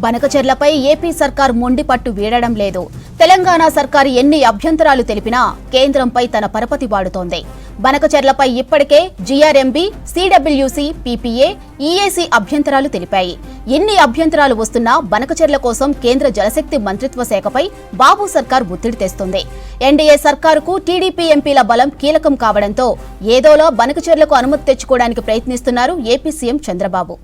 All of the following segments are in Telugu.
బనకచెర్లపై ఏపీ సర్కార్ మొండిపట్టు వీడడం లేదు. తెలంగాణ సర్కారు ఎన్ని అభ్యంతరాలు తెలిపినా కేంద్రంపై తన పరపతి వాడుతోంది. బనకచెర్లపై ఇప్పటికే జీఆర్ఎంబీ, సిడబ్ల్యూసీ, పీపీఏ, ఈఏసీ అభ్యంతరాలు తెలిపాయి. ఎన్ని అభ్యంతరాలు వస్తున్నా బనకచెర్ల కోసం కేంద్ర జలశక్తి మంత్రిత్వ శాఖపై బాబు సర్కార్ ఒత్తిడి తెస్తోంది. ఎన్డీఏ సర్కారుకు టీడీపీ ఎంపీల బలం కీలకం కావడంతో ఏదోలా బనకచెర్లకు అనుమతి తెచ్చుకోవడానికి ప్రయత్నిస్తున్నారు ఏపీ సీఎం చంద్రబాబు.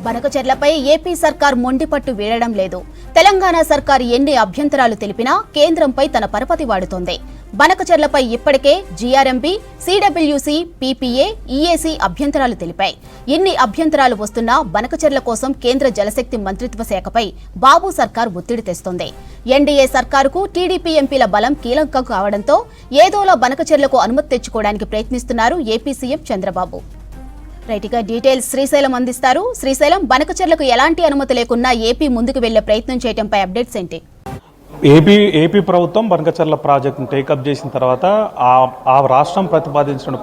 బనకచెర్లపై ఏపీ సర్కార్ మొండిపట్టు వీడడం లేదు. తెలంగాణ సర్కారు ఎన్ని అభ్యంతరాలు తెలిపినా కేంద్రంపై తన పరపతి వాడుతోంది. బనకచెర్లపై ఇప్పటికే జీఆర్ఎంబీ, సిడబ్ల్యూసీ, పీపీఏ, ఈఏసీ అభ్యంతరాలు తెలిపాయి. ఎన్ని అభ్యంతరాలు వస్తున్నా బనకచెర్ల కోసం కేంద్ర జలశక్తి మంత్రిత్వ శాఖపై బాబు సర్కార్ ఒత్తిడి తెస్తోంది. ఎన్డీఏ సర్కారుకు టీడీపీ ఎంపీల బలం కీలకం కావడంతో ఏదోలా బనకచెర్లకు అనుమతి తెచ్చుకోవడానికి ప్రయత్నిస్తున్నారు ఏపీ సీఎం చంద్రబాబు. రైట్గా డీటెయిల్స్ శ్రీశైలం అందిస్తారు. శ్రీశైలం, బనకచెర్లకు ఎలాంటి అనుమతి లేకున్నా ఏపీ ముందుకు వెళ్లే ప్రయత్నం చేయడంపై అప్డేట్స్ ఏంటి? ఏపీ ప్రభుత్వం బనకచెర్ల ప్రాజెక్టును టేకప్ చేసిన తర్వాత ఆ రాష్ట్రం ప్రతిపాదించిన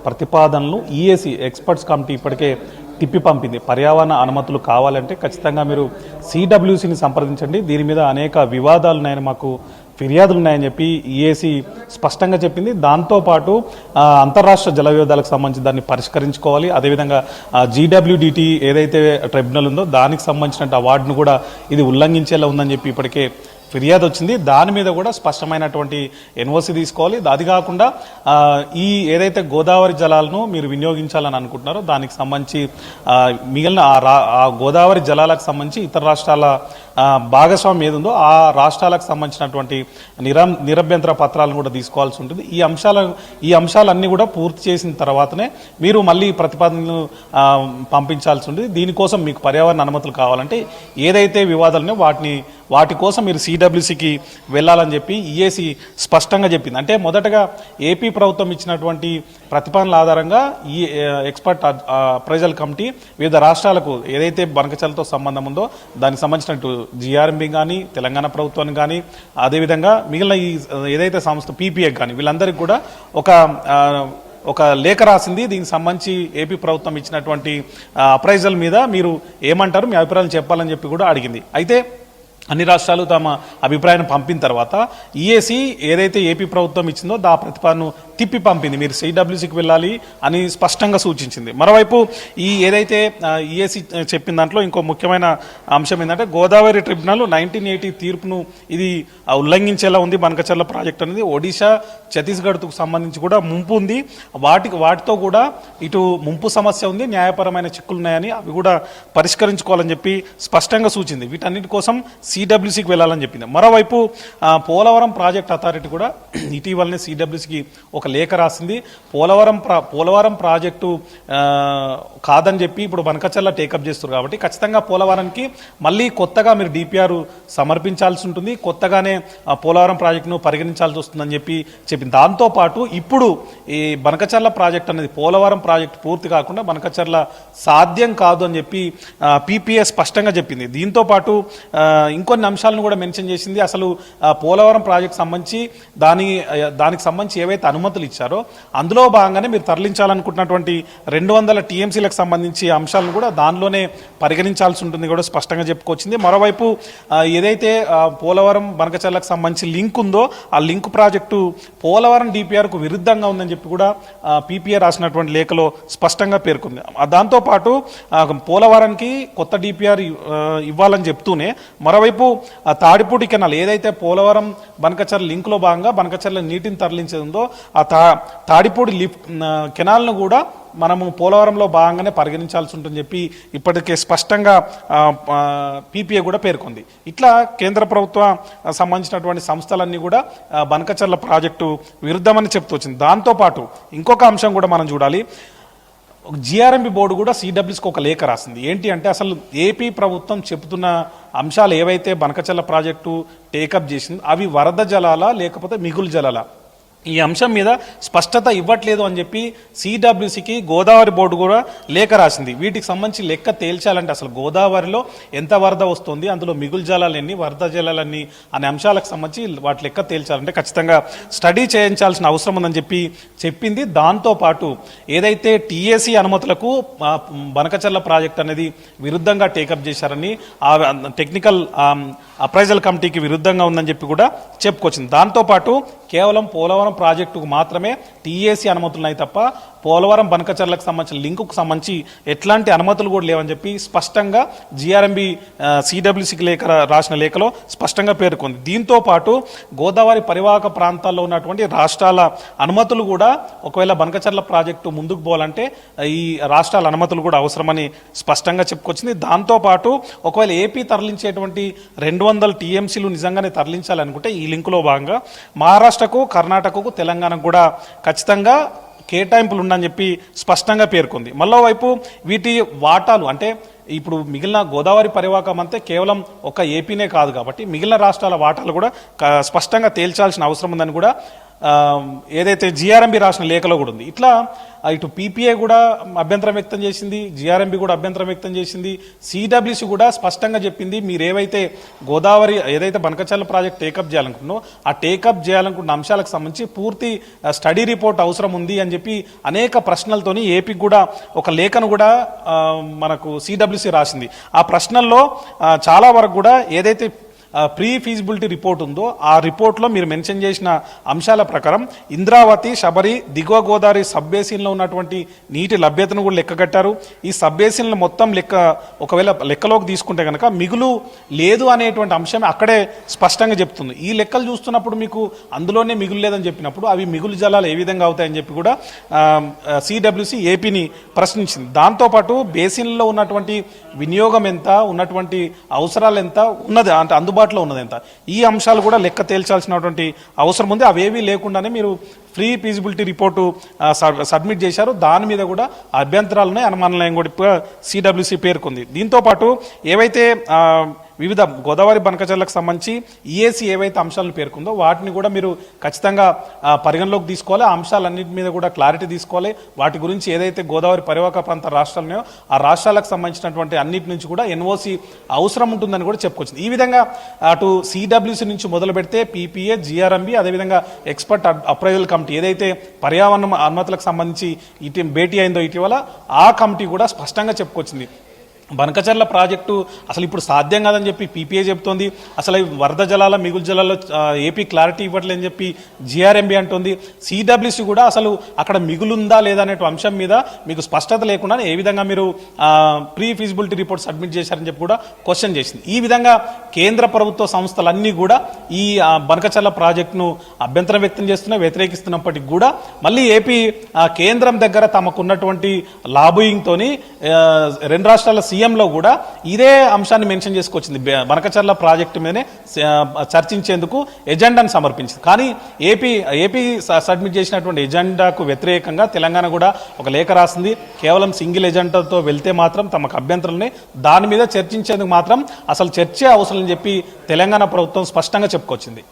ప్రతిపాదనలు ఈఏసీ ఎక్స్పర్ట్స్ కమిటీ ఇప్పటికే తిప్పి పంపింది. పర్యావరణ అనుమతులు కావాలంటే ఖచ్చితంగా మీరు సిడబ్ల్యూసీని సంప్రదించండి, దీని మీద అనేక వివాదాలు ఉన్నాయని, మాకు ఫిర్యాదులు ఉన్నాయని చెప్పి ఈఏసీ స్పష్టంగా చెప్పింది. దాంతోపాటు అంతర్రాష్ట్ర జల వివాదాలకు సంబంధించి దాన్ని పరిష్కరించుకోవాలి. అదేవిధంగా జీడబ్ల్యూడిటీ ఏదైతే ట్రిబ్యునల్ ఉందో దానికి సంబంధించిన అవార్డును కూడా ఇది ఉల్లంఘించేలా ఉందని చెప్పి ఇప్పటికే ఫిర్యాదు వచ్చింది. దాని మీద కూడా స్పష్టమైనటువంటి ఎన్ఓసి తీసుకోవాలి. అది కాకుండా ఈ ఏదైతే గోదావరి జలాలను మీరు వినియోగించాలని అనుకుంటున్నారో దానికి సంబంధించి మిగిలిన ఆ గోదావరి జలాలకు సంబంధించి ఇతర రాష్ట్రాల భాగస్వామ్యం ఏదుందో ఆ రాష్ట్రాలకు సంబంధించినటువంటి నిరభ్యంతర పత్రాలను కూడా తీసుకోవాల్సి ఉంటుంది. ఈ అంశాలన్నీ కూడా పూర్తి చేసిన తర్వాతనే మీరు మళ్ళీ ప్రతిపాదనలు పంపించాల్సి ఉంటుంది. దీనికోసం మీకు పర్యావరణ అనుమతులు కావాలంటే ఏదైతే వివాదాలున్నాయో వాటి కోసం మీరు సిడబ్ల్యూసీకి వెళ్ళాలని చెప్పి ఈఏసీ స్పష్టంగా చెప్పింది. అంటే మొదటగా ఏపీ ప్రభుత్వం ఇచ్చినటువంటి ప్రతిపాదనల ఆధారంగా ఈ ఎక్స్పర్ట్ అప్రైజల్ కమిటీ వివిధ రాష్ట్రాలకు ఏదైతే బనకచెర్లతో సంబంధం ఉందో దానికి సంబంధించినట్టు జీఆర్ఎంబీ కానీ, తెలంగాణ ప్రభుత్వానికి కానీ, అదేవిధంగా మిగిలిన ఈ ఏదైతే సంస్థ పీపీఏ కానీ వీళ్ళందరికీ కూడా ఒక లేఖ రాసింది. దీనికి సంబంధించి ఏపీ ప్రభుత్వం ఇచ్చినటువంటి అప్రైజల్ మీద మీరు ఏమంటారు, మీ అభిప్రాయాలు చెప్పాలని చెప్పి కూడా అడిగింది. అయితే అన్ని రాష్ట్రాలు తమ అభిప్రాయాన్ని పంపిన తర్వాత ఈఏసీ ఏదైతే ఏపీ ప్రభుత్వం ఇచ్చిందో దా ప్రతిపాదనను తిప్పి పంపింది. మీరు సిడబ్ల్యూసీకి వెళ్ళాలి అని స్పష్టంగా సూచించింది. మరోవైపు ఈ ఏదైతే ఈఏసీ చెప్పిన దాంట్లో ఇంకో ముఖ్యమైన అంశం ఏంటంటే గోదావరి ట్రిబ్యునల్ 1980 తీర్పును ఇది ఉల్లంఘించేలా ఉంది. బనకచెర్ల ప్రాజెక్ట్ అనేది ఒడిశా, ఛత్తీస్గఢ్కు సంబంధించి కూడా ముంపు ఉంది. వాటితో కూడా ఇటు ముంపు సమస్య ఉంది, న్యాయపరమైన చిక్కులు ఉన్నాయని అవి కూడా పరిష్కరించుకోవాలని చెప్పి స్పష్టంగా సూచింది. వీటన్నిటి కోసం సిడబ్ల్యూసీకి వెళ్ళాలని చెప్పింది. మరోవైపు పోలవరం ప్రాజెక్ట్ అథారిటీ కూడా ఇటీవలనే సిడబ్ల్యూసీకి ఒక లేఖ రాసింది. పోలవరం ప్రాజెక్టు కాదని చెప్పి ఇప్పుడు బనకచెర్ల టేకప్ చేస్తారు కాబట్టి ఖచ్చితంగా పోలవరానికి మళ్ళీ కొత్తగా మీరు డిపిఆర్ సమర్పించాల్సి ఉంటుంది, కొత్తగానే పోలవరం ప్రాజెక్టును పరిగణించాల్సి వస్తుందని చెప్పి చెప్పింది. దాంతోపాటు ఇప్పుడు ఈ బనకచెర్ల ప్రాజెక్ట్ అనేది పోలవరం ప్రాజెక్టు పూర్తి కాకుండా బనకచెర్ల సాధ్యం కాదు అని చెప్పి పీపీఏ స్పష్టంగా చెప్పింది. దీంతోపాటు ఇంకొన్ని అంశాలను కూడా మెన్షన్ చేసింది. అసలు పోలవరం ప్రాజెక్ట్ సంబంధించి దానికి సంబంధించి ఏవైతే అనుమతులు ఇచ్చారో అందులో భాగంగానే మీరు తరలించాలనుకుంటున్నటువంటి 200 టీఎంసీలకు సంబంధించి అంశాలను కూడా దానిలోనే పరిగణించాల్సి ఉంటుంది కూడా స్పష్టంగా చెప్పుకొచ్చింది. మరోవైపు ఏదైతే పోలవరం బనకచెర్లకు సంబంధించి లింక్ ఉందో ఆ లింక్ ప్రాజెక్టు పోలవరం డిపిఆర్కు విరుద్ధంగా ఉందని చెప్పి కూడా పీపీఏ రాసినటువంటి లేఖలో స్పష్టంగా పేర్కొంది. దాంతోపాటు పోలవరానికి కొత్త డిపిఆర్ ఇవ్వాలని చెప్తూనే మరోవైపు తాడిపూడి కెనాల్ ఏదైతే పోలవరం బనకచెర్ల లింక్లో భాగంగా బనకచెర్ల నీటిని తరలించేది ఉందో ఆ తాడిపూడి కెనాల్ను కూడా మనము పోలవరంలో భాగంగానే పరిగణించాల్సి ఉంటుందని చెప్పి ఇప్పటికే స్పష్టంగా పీపీఏ కూడా పేర్కొంది. ఇట్లా కేంద్ర ప్రభుత్వ సంబంధించినటువంటి సంస్థలన్నీ కూడా బనకచెర్ల ప్రాజెక్టు విరుద్ధమని చెప్తూ వచ్చింది. దాంతోపాటు ఇంకొక అంశం కూడా మనం చూడాలి. జీఆర్ఎంబీ బోర్డు కూడా సిడబ్ల్యూసీకి ఒక లేఖ రాసింది. ఏంటి అంటే అసలు ఏపీ ప్రభుత్వం చెబుతున్న అంశాలు ఏవైతే బనకచెర్ల ప్రాజెక్టు టేకప్ చేసింది అవి వరద జలాలా లేకపోతే మిగులు జలాలా, ఈ అంశం మీద స్పష్టత ఇవ్వట్లేదు అని చెప్పి సిడబ్ల్యూసికి గోదావరి బోర్డు కూడా లేఖ రాసింది. వీటికి సంబంధించి లెక్క తేల్చాలంటే అసలు గోదావరిలో ఎంత వరద వస్తుంది, అందులో మిగులు జలాలు ఎన్ని, వరద జలాలన్నీ అనే అంశాలకు సంబంధించి వాటి లెక్క తేల్చాలంటే ఖచ్చితంగా స్టడీ చేయించాల్సిన అవసరం ఉందని చెప్పింది. దాంతోపాటు ఏదైతే టీఏసీ అనుమతులకు బనకచర్ల ప్రాజెక్ట్ అనేది విరుద్ధంగా టేకప్ చేశారని, ఆ టెక్నికల్ అప్రైజల్ కమిటీకి విరుద్ధంగా ఉందని చెప్పి కూడా చెప్పుకొచ్చింది. దాంతోపాటు కేవలం పోలవరం ప్రాజెక్టుకు మాత్రమే టీఏసీ అనుమతులు ఉన్నాయి తప్ప పోలవరం బనకచర్లకు సంబంధించిన లింకుకు సంబంధించి ఎట్లాంటి అనుమతులు కూడా లేవని చెప్పి స్పష్టంగా జిఆర్ఎంబి సిడబ్ల్యూసికి రాసిన లేఖలో స్పష్టంగా పేర్కొంది. దీంతో పాటు గోదావరి పరివాహక ప్రాంతాల్లో ఉన్నటువంటి రాష్ట్రాల అనుమతులు కూడా ఒకవేళ బనకచర్ల ప్రాజెక్టు ముందుకు పోవాలంటే ఈ రాష్ట్రాల అనుమతులు కూడా అవసరమని స్పష్టంగా చెప్పుకొచ్చింది. దాంతోపాటు ఒకవేళ ఏపీ తరలించేటువంటి 200 టీఎంసీలు నిజంగానే తరలించాలనుకుంటే ఈ లింకులో భాగంగా మహారాష్ట్రకు, కర్ణాటకకు, తెలంగాణకు కూడా ఖచ్చితంగా కేటాయింపులు ఉండని చెప్పి స్పష్టంగా పేర్కొంది. మరోవైపు వీటి వాటాలు అంటే ఇప్పుడు మిగిలిన గోదావరి పరివాహకం అంతే కేవలం ఒక ఏపీనే కాదు కాబట్టి మిగిలిన రాష్ట్రాల వాటాలు కూడా స్పష్టంగా తేల్చాల్సిన అవసరం ఉందని కూడా ఏదైతే జిఆర్ఎంబి రాసిన లేఖలో కూడా ఉంది. ఇట్లా ఇటు పీపీఏ కూడా అభ్యంతరం వ్యక్తం చేసింది, జిఆర్ఎంబి కూడా అభ్యంతరం వ్యక్తం చేసింది, సిడబ్ల్యూసి కూడా స్పష్టంగా చెప్పింది మీరు ఏవైతే గోదావరి ఏదైతే బనకచర్ల ప్రాజెక్ట్ టేకప్ చేయాలనుకుంటున్నో ఆ టేకప్ చేయాలనుకున్న అంశాలకు సంబంధించి పూర్తి స్టడీ రిపోర్ట్ అవసరం ఉంది అని చెప్పి అనేక ప్రశ్నలతోని ఏపీకి కూడా ఒక లేఖను కూడా మనకు సిడబ్ల్యూసి రాసింది. ఆ ప్రశ్నల్లో చాలా వరకు కూడా ఏదైతే ప్రీ ఫీజిబిలిటీ రిపోర్ట్ ఉందో ఆ రిపోర్ట్లో మీరు మెన్షన్ చేసిన అంశాల ప్రకారం ఇంద్రావతి, శబరి, దిగువ గోదావరి సబ్ బేసిన్లో ఉన్నటువంటి నీటి లభ్యతను కూడా లెక్కగట్టారు. ఈ సబ్ బేసిన్ల మొత్తం ఒకవేళ లెక్కలోకి తీసుకుంటే కనుక మిగులు లేదు అనేటువంటి అంశం అక్కడే స్పష్టంగా చెప్తుంది. ఈ లెక్కలు చూస్తున్నప్పుడు మీకు అందులోనే మిగులు లేదని చెప్పినప్పుడు అవి మిగులు జలాలు ఏ విధంగా అవుతాయని చెప్పి కూడా సిడబ్ల్యూసి ఏపీని ప్రశ్నించింది. దాంతోపాటు బేసిన్లో ఉన్నటువంటి వినియోగం ఎంత, ఉన్నటువంటి అవసరాలు ఎంత ఉన్నది అంటే అందుబాటులో ఉన్నది ఎంత, ఈ అంశాలు కూడా లెక్క తేల్చాల్సినటువంటి అవసరం ఉంది. అవేవీ లేకుండానే మీరు ఫ్రీ ఫీజిబిలిటీ రిపోర్టు సబ్మిట్ చేశారు. దాని మీద కూడా అభ్యంతరాలున్నాయి, అనుమానాలు కూడా సిడబ్ల్యూసి పేర్కొంది. దీంతోపాటు ఏవైతే వివిధ గోదావరి బనకచర్లకు సంబంధించి ఈఏసీ ఏవైతే అంశాలను పేర్కొందో వాటిని కూడా మీరు ఖచ్చితంగా పరిగణలోకి తీసుకోవాలి. ఆ అంశాలన్నింటి మీద కూడా క్లారిటీ తీసుకోవాలి. వాటి గురించి ఏదైతే గోదావరి పరివాహక ప్రాంత రాష్ట్రాలు ఉన్నాయో ఆ రాష్ట్రాలకు సంబంధించినటువంటి అన్నిటి నుంచి కూడా ఎన్ఓసి అవసరం ఉంటుందని కూడా చెప్పుకొచ్చింది. ఈ విధంగా అటు సిడబ్ల్యూసి నుంచి మొదలు పెడితే పీపీఏ, జిఆర్ఎంబి, అదేవిధంగా ఎక్స్పర్ట్ అప్రైజల్ కమిటీ ఏదైతే పర్యావరణ అనుమతులకు సంబంధించి భేటీ అయిందో ఇటీవల ఆ కమిటీ కూడా స్పష్టంగా చెప్పుకొచ్చింది బనకచర్ల ప్రాజెక్టు అసలు ఇప్పుడు సాధ్యం కాదని చెప్పి పీపీఏ చెప్తోంది. అసలు వరద జలాల మిగులు జలాల్లో ఏపీ క్లారిటీ ఇవ్వట్లేదని చెప్పి జిఆర్ఎంబి అంటుంది. సిడబ్ల్యూసి కూడా అసలు అక్కడ మిగులుందా లేదా అనే అంశం మీద మీకు స్పష్టత లేకుండా ఏ విధంగా మీరు ప్రీ ఫీజిబిలిటీ రిపోర్ట్ సబ్మిట్ చేశారని చెప్పి కూడా క్వశ్చన్ చేసింది. ఈ విధంగా కేంద్ర ప్రభుత్వ సంస్థలన్నీ కూడా ఈ బనకచర్ల ప్రాజెక్టును అభ్యంతరం వ్యక్తం చేస్తున్నా, వ్యతిరేకిస్తున్నప్పటికీ కూడా మళ్ళీ ఏపీ కేంద్రం దగ్గర తమకున్నటువంటి లాబోయింగ్తోని రెండు రాష్ట్రాల సీఎంలో కూడా ఇదే అంశాన్ని మెన్షన్ చేసుకొచ్చింది. బనకచర్ల ప్రాజెక్టు మీదనే చర్చించేందుకు ఎజెండాను సమర్పించింది. కానీ ఏపీ సబ్మిట్ చేసినటువంటి ఎజెండాకు వ్యతిరేకంగా తెలంగాణ కూడా ఒక లేఖ రాసింది. కేవలం సింగిల్ ఎజెండాతో వెళ్తే మాత్రం తమకు అభ్యంతరాలని, దాని మీద చర్చించేందుకు మాత్రం అసలు చర్చే అవసరం అని చెప్పి తెలంగాణ ప్రభుత్వం స్పష్టంగా చెప్పుకొచ్చింది.